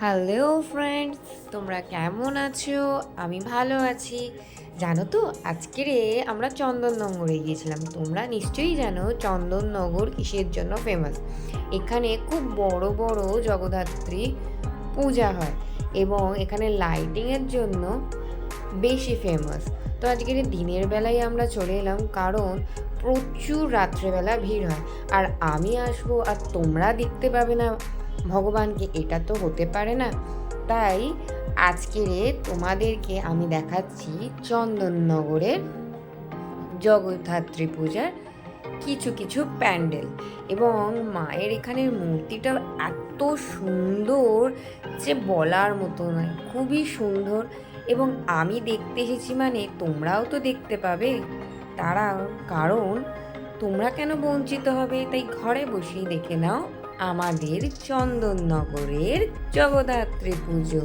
Hello friends, তোমরা কেমন আছো? আমি ভালো আছি। জানো তো, আজকে আমরা চন্দননগরে গিয়েছিলাম। তোমরা নিশ্চয়ই জানো চন্দননগর কিসের জন্য ফেমাস। এখানে খুব বড় বড় জগদ্ধাত্রী পূজা হয় এবং এখানে লাইটিংয়ের জন্য বেশি ফেমাস। তো আজকের দিনের বেলায় আমরা চলে এলাম, কারণ প্রচুর রাত্রেবেলা ভিড় হয়। আর আমি আসবো আর তোমরা দেখতে পাবে না ভগবানকে, এটা তো হতে পারে না। তাই আজকের তোমাদেরকে আমি দেখাচ্ছি চন্দননগরের জগদ্ধাত্রী পূজার কিছু কিছু প্যান্ডেল। এবং মায়ের এখানের মূর্তিটা এত সুন্দর যে বলার মতো নয়, খুবই সুন্দর। এবং আমি দেখতে এসেছি মানে তোমরাও তো দেখতে পাবে। তারা কারণ তোমরা কেন বঞ্চিত হবে? তাই ঘরে বসেই দেখে নাও আমাদের চন্দননগরের জগদ্ধাত্রী পুজো।